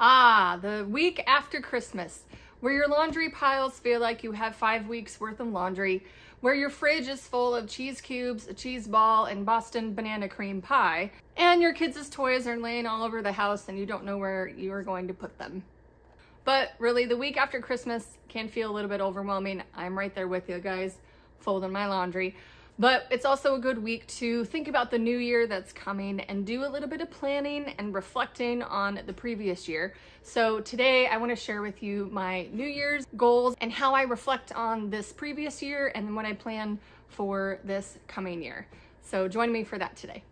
The week after Christmas, where your laundry piles feel like you have 5 weeks worth of laundry, where your fridge is full of cheese cubes, a cheese ball, and Boston banana cream pie, and your kids' toys are laying all over the house and you don't know where you are going to put them. But really, the week after Christmas can feel a little bit overwhelming. I'm right there with you guys, folding my laundry. But it's also a good week to think about the new year that's coming and do a little bit of planning and reflecting on the previous year. So today I want to share with you my New Year's goals and how I reflect on this previous year and what I plan for this coming year. So join me for that today.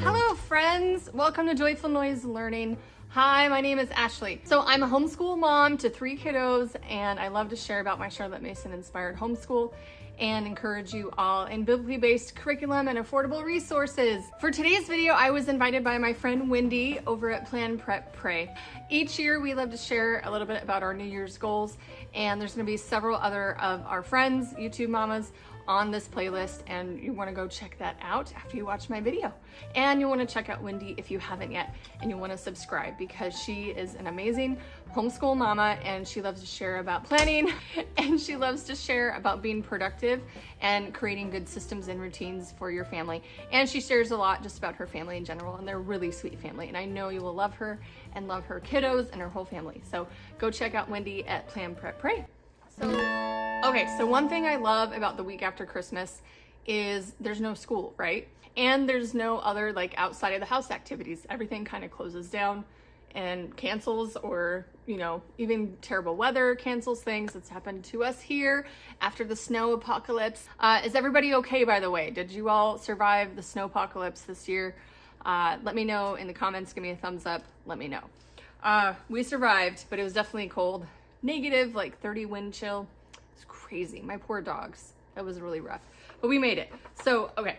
Hello friends, welcome to Joyful Noise Learning. Hi, my name is Ashley. So I'm a homeschool mom to 3 kiddos, and I love to share about my Charlotte Mason inspired homeschool and encourage you all in biblically based curriculum and affordable resources. For today's video, I was invited by my friend Wendy over at Plan Prep Pray. Each year we love to share a little bit about our New Year's goals, and there's gonna be several other of our friends, YouTube mamas, on this playlist, and you want to go check that out after you watch my video. And you want to check out Wendy if you haven't yet, and you want to subscribe because she is an amazing homeschool mama and she loves to share about planning and she loves to share about being productive and creating good systems and routines for your family. And she shares a lot just about her family in general, and they're a really sweet family, and I know you will love her and love her kiddos and her whole family. So go check out Wendy at Plan Prep Pray. So one thing I love about the week after Christmas is there's no school, right? And there's no other like outside of the house activities. Everything kind of closes down and cancels, or, you know, even terrible weather cancels things. It's happened to us here after the snow apocalypse. Is everybody okay, by the way? Did you all survive the snow apocalypse this year? Let me know in the comments. Give me a thumbs up. Let me know. We survived, but it was definitely cold. Negative, like 30 wind chill. It's crazy. My poor dogs. That was really rough, but we made it. So, okay.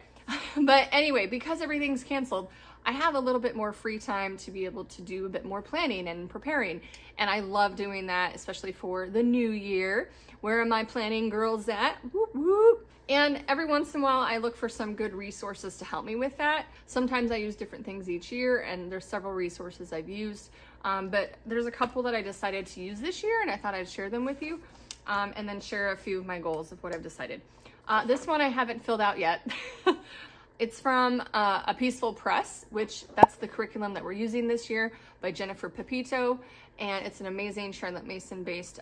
But anyway, because everything's canceled, I have a little bit more free time to be able to do a bit more planning and preparing. And I love doing that, especially for the new year. Where are my planning girls at? Whoop, whoop. And every once in a while, I look for some good resources to help me with that. Sometimes I use different things each year, and there's several resources I've used. But there's a couple that I decided to use this year, and I thought I'd share them with you, and then share a few of my goals of what I've decided. This one I haven't filled out yet. It's from A Peaceful Press, which that's the curriculum that we're using this year by Jennifer Pepito, and it's an amazing Charlotte Mason-based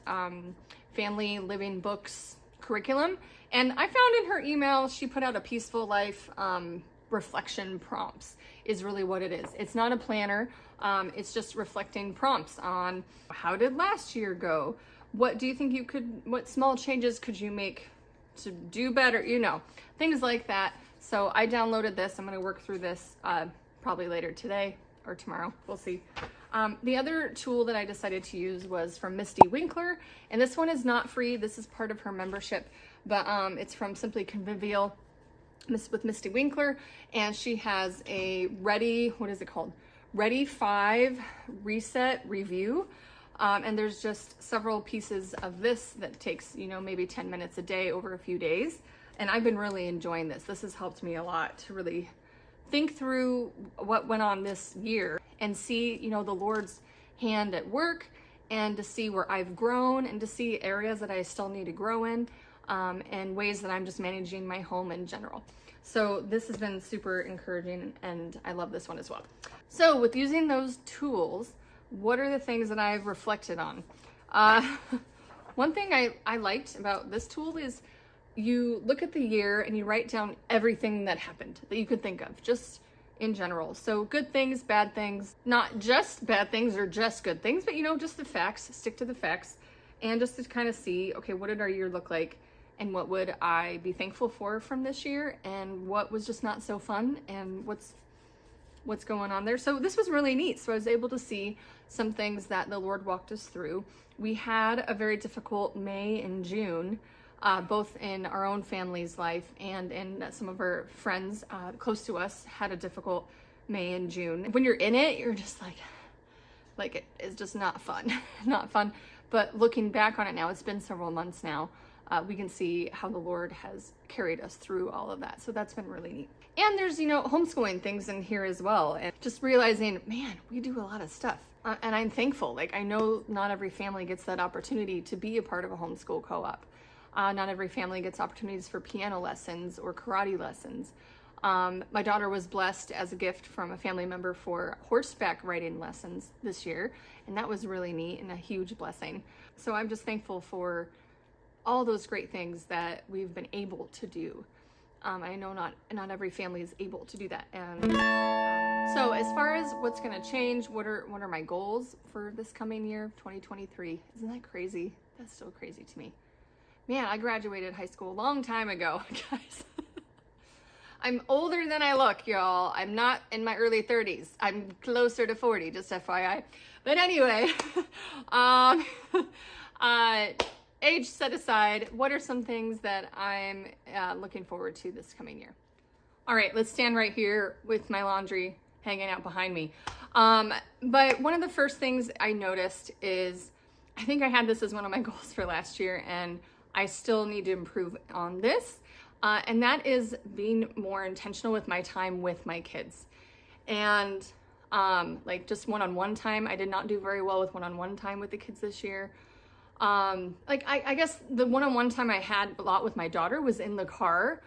family living books curriculum. And I found in her email, she put out a Peaceful Life reflection prompts is really what it is. It's not a planner. It's just reflecting prompts on how did last year go? What do you think what small changes could you make to do better? You know, things like that. So I downloaded this. I'm going to work through this probably later today or tomorrow. We'll see. The other tool that I decided to use was from Misty Winkler, and this one is not free. This is part of her membership, but it's from Simply Convivial with Misty Winkler, and she has a Ready 5 reset review, and there's just several pieces of this that takes, you know, maybe 10 minutes a day over a few days, and I've been really enjoying this. This has helped me a lot to really think through what went on this year and see, you know, the Lord's hand at work, and to see where I've grown, and to see areas that I still need to grow in, and ways that I'm just managing my home in general. So this has been super encouraging, and I love this one as well. So with using those tools, what are the things that I've reflected on? One thing I liked about this tool is you look at the year and you write down everything that happened that you could think of, just in general. So good things, bad things, not just bad things or just good things, but, you know, just the facts, stick to the facts, and just to kind of see, okay, what did our year look like? And what would I be thankful for from this year? And what was just not so fun? And what's going on there? So this was really neat. So I was able to see some things that the Lord walked us through. We had a very difficult May and June, both in our own family's life and in some of our friends close to us had a difficult May and June. When you're in it, you're just like it's just not fun, not fun. But looking back on it now, it's been several months now. we can see how the Lord has carried us through all of that. So that's been really neat. And there's, homeschooling things in here as well. And just realizing, man, we do a lot of stuff. And I'm thankful. Like, I know not every family gets that opportunity to be a part of a homeschool co-op. Not every family gets opportunities for piano lessons or karate lessons. My daughter was blessed as a gift from a family member for horseback riding lessons this year. And that was really neat and a huge blessing. So I'm just thankful for all those great things that we've been able to do. I know not every family is able to do that. And so as far as what's going to change, what are my goals for this coming year, 2023? Isn't that crazy? That's so crazy to me. Man, I graduated high school a long time ago, guys. I'm older than I look, y'all. I'm not in my early 30s. I'm closer to 40, just FYI. But anyway, age set aside, what are some things that I'm looking forward to this coming year? All right, let's stand right here with my laundry hanging out behind me. But one of the first things I noticed is, I think I had this as one of my goals for last year, and I still need to improve on this. And that is being more intentional with my time with my kids. And like just one-on-one time, I did not do very well with one-on-one time with the kids this year. I guess the one-on-one time I had a lot with my daughter was in the car,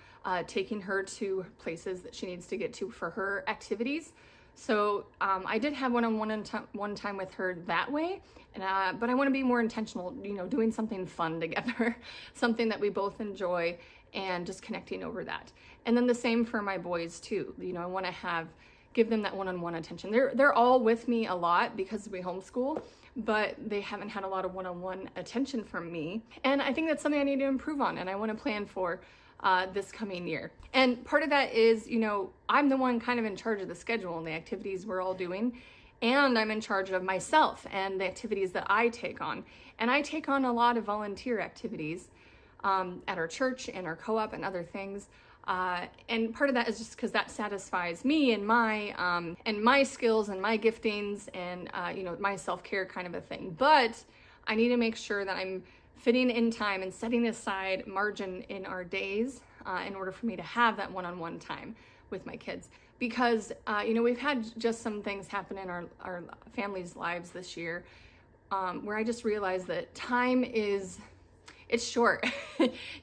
taking her to places that she needs to get to for her activities. So I did have one time with her that way, but I want to be more intentional, doing something fun together, something that we both enjoy, and just connecting over that. And then the same for my boys too. I want to give them that one-on-one attention. They're all with me a lot because we homeschool, but they haven't had a lot of one-on-one attention from me. And I think that's something I need to improve on, and I want to plan for this coming year. And part of that is, I'm the one kind of in charge of the schedule and the activities we're all doing. And I'm in charge of myself and the activities that I take on. And I take on a lot of volunteer activities at our church and our co-op and other things. And part of that is just because that satisfies me and my skills and my giftings and, my self-care kind of a thing. But I need to make sure that I'm fitting in time and setting aside margin in our days in order for me to have that one-on-one time with my kids. Because, we've had just some things happen in our family's lives this year where I just realized that time it's short.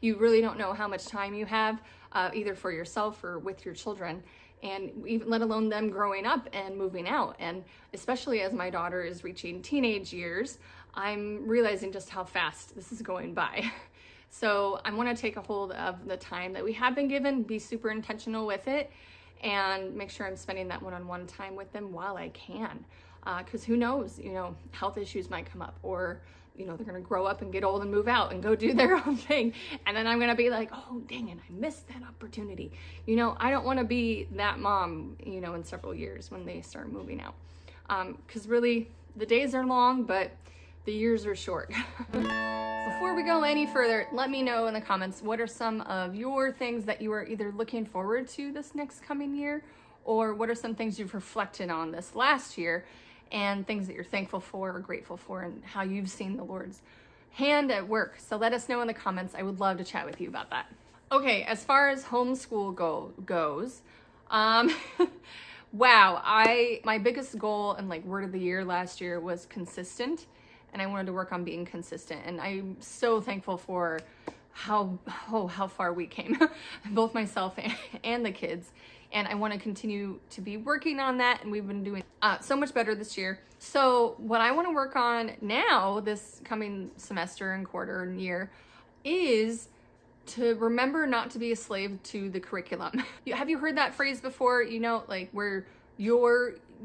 You really don't know how much time you have, either for yourself or with your children, and even let alone them growing up and moving out. And especially as my daughter is reaching teenage years, I'm realizing just how fast this is going by. So I want to take a hold of the time that we have been given, be super intentional with it, and make sure I'm spending that one-on-one time with them while I can. Because who knows, health issues might come up, or they're going to grow up and get old and move out and go do their own thing. And then I'm going to be like, oh, dang it, I missed that opportunity. I don't want to be that mom, in several years when they start moving out. Because really, the days are long, but the years are short. Before we go any further, let me know in the comments, what are some of your things that you are either looking forward to this next coming year, or what are some things you've reflected on this last year, and things that you're thankful for or grateful for, and how you've seen the Lord's hand at work. So let us know in the comments. I would love to chat with you about that. Okay, as far as homeschool goes, wow, my biggest goal and word of the year last year was consistent, and I wanted to work on being consistent. And I'm so thankful for how far we came, both myself and the kids. And I want to continue to be working on that. And we've been doing so much better this year. So what I want to work on now, this coming semester and quarter and year, is to remember not to be a slave to the curriculum. Have you heard that phrase before? Where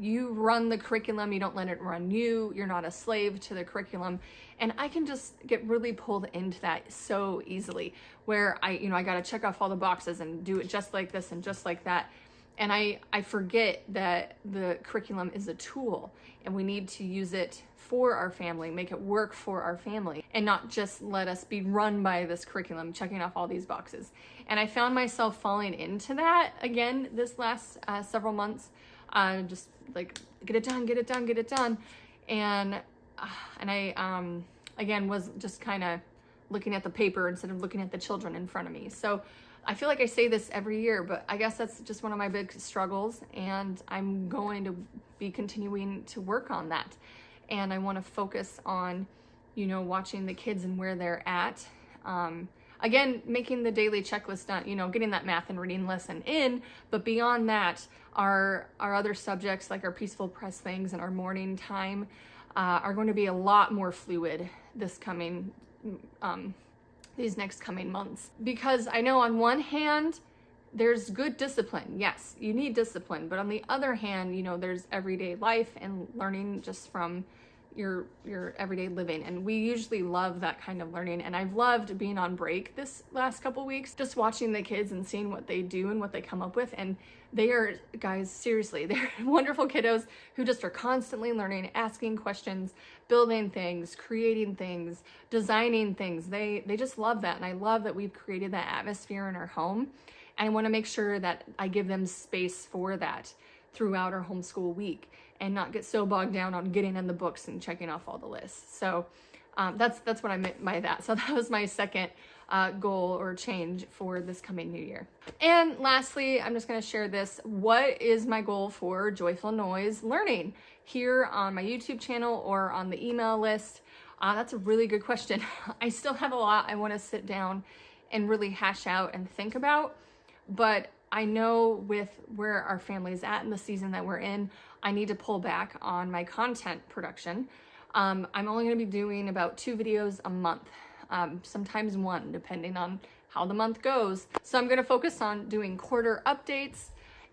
you run the curriculum, you don't let it run you. You're not a slave to the curriculum. And I can just get really pulled into that so easily, where I got to check off all the boxes and do it just like this and just like that. And I forget that the curriculum is a tool, and we need to use it for our family, make it work for our family, and not just let us be run by this curriculum, checking off all these boxes. And I found myself falling into that again this last several months. Just get it done. And I, again, was just kind of looking at the paper instead of looking at the children in front of me. So I feel like I say this every year, but I guess that's just one of my big struggles, and I'm going to be continuing to work on that. And I want to focus on, you know, watching the kids and where they're at. Again, making the daily checklist done, you know, getting that math and reading lesson in, but beyond that, our other subjects like our peaceful press things and our morning time are going to be a lot more fluid this coming these next coming months. Because I know on one hand, there's good discipline. Yes, you need discipline. But on the other hand, you know, there's everyday life and learning just from your everyday living. And we usually love that kind of learning. And I've loved being on break this last couple weeks, just watching the kids and seeing what they do and what they come up with. And they are, guys, seriously, they're wonderful kiddos who just are constantly learning, asking questions, building things, creating things, designing things. They just love that. And I love that we've created that atmosphere in our home. And I want to make sure that I give them space for that throughout our homeschool week and not get so bogged down on getting in the books and checking off all the lists. So that's what I meant by that. So that was my second goal or change for this coming new year. And lastly, I'm just going to share this. What is my goal for Joyful Noise Learning here on my YouTube channel or on the email list? That's a really good question. I still have a lot I want to sit down and really hash out and think about, but I know with where our family's at in the season that we're in, I need to pull back on my content production. I'm only going to be doing about 2 videos a month, sometimes 1, depending on how the month goes. So I'm going to focus on doing quarter updates,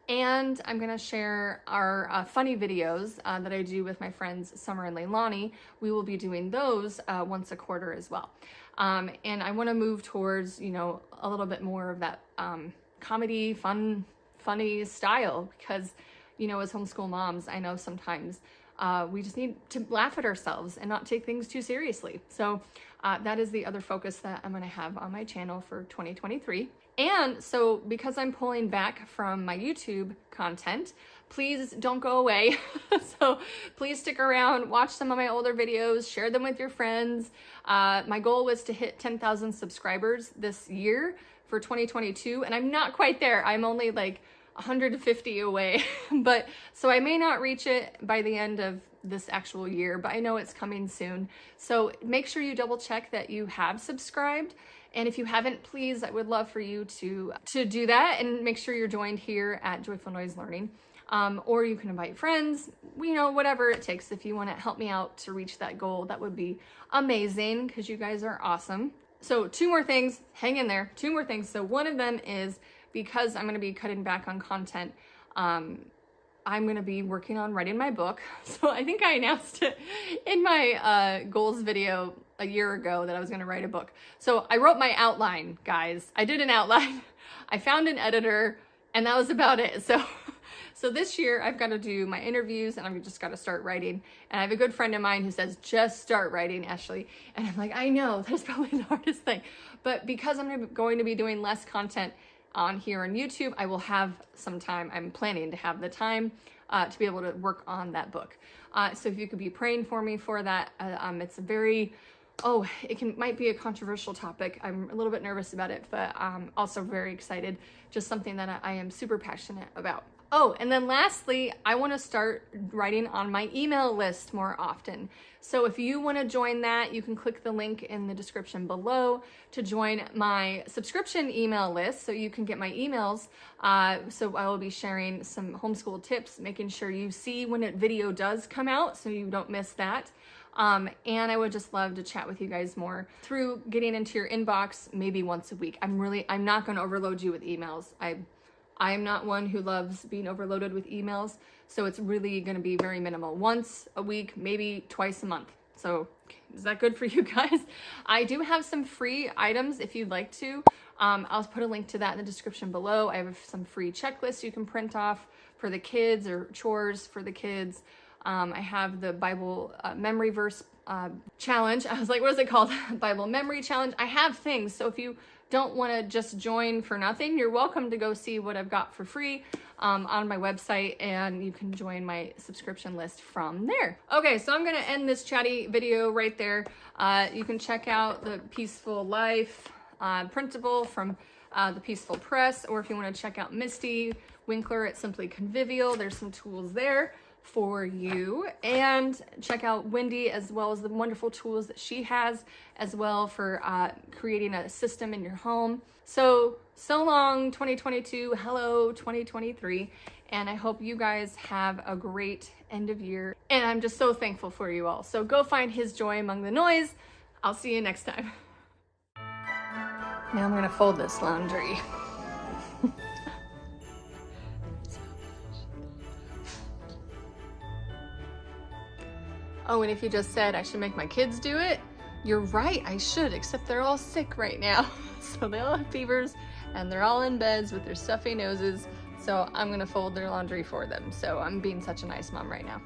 and I'm going to share our funny videos that I do with my friends Summer and Leilani. We will be doing those once a quarter as well. And I want to move towards, you know, a little bit more of that comedy, funny style, because, you know, as homeschool moms, I know sometimes we just need to laugh at ourselves and not take things too seriously. So that is the other focus that I'm going to have on my channel for 2023. And so because I'm pulling back from my YouTube content, please don't go away. So please stick around, watch some of my older videos, share them with your friends. My goal was to hit 10,000 subscribers this year for 2022, and I'm not quite there. I'm only like 150 away, but so I may not reach it by the end of this actual year, but I know it's coming soon. So make sure you double check that you have subscribed. And if you haven't, please, I would love for you to do that and make sure you're joined here at Joyful Noise Learning. Or you can invite friends, you know, whatever it takes. If you want to help me out to reach that goal, that would be amazing because you guys are awesome. So 2 more things, hang in there, 2 more things. So one of them is because I'm going to be cutting back on content, I'm going to be working on writing my book. So I think I announced it in my goals video a year ago that I was going to write a book. So I wrote my outline, guys. I did an outline. I found an editor, and that was about it. So this year I've got to do my interviews, and I've just got to start writing. And I have a good friend of mine who says, just start writing, Ashley. And I'm like, I know, that's probably the hardest thing. But because I'm going to be doing less content on here on YouTube, I will have some time. I'm planning to have the time to be able to work on that book. So if you could be praying for me for that, it's a very, might be a controversial topic. I'm a little bit nervous about it, but also very excited. Just something that I am super passionate about. Oh, and then lastly, I want to start writing on my email list more often. So if you want to join that, you can click the link in the description below to join my subscription email list so you can get my emails. So I will be sharing some homeschool tips, making sure you see when a video does come out so you don't miss that. And I would just love to chat with you guys more through getting into your inbox maybe once a week. I'm not going to overload you with emails. I am not one who loves being overloaded with emails, so it's really going to be very minimal. Once a week, maybe twice a month. So is that good for you guys? I do have some free items if you'd like to. I'll put a link to that in the description below. I have some free checklists you can print off for the kids or chores for the kids. I have the Bible memory verse challenge. I was like, what is it called? Bible memory challenge. I have things. So if you don't want to just join for nothing, you're welcome to go see what I've got for free on my website, and you can join my subscription list from there. Okay, so I'm gonna end this chatty video right there. You can check out the Peaceful Life printable from the Peaceful Press, or if you want to check out Misty Winkler at Simply Convivial, there's some tools there for you. And check out Wendy, as well as the wonderful tools that she has as well for creating a system in your home. So long 2022, hello 2023, and I hope you guys have a great end of year, and I'm just so thankful for you all. So go find his joy among the noise. I'll see you next time. Now I'm gonna fold this laundry. Oh, and if you just said I should make my kids do it, you're right, I should, except they're all sick right now. So they all have fevers and they're all in beds with their stuffy noses. So I'm gonna fold their laundry for them. So I'm being such a nice mom right now.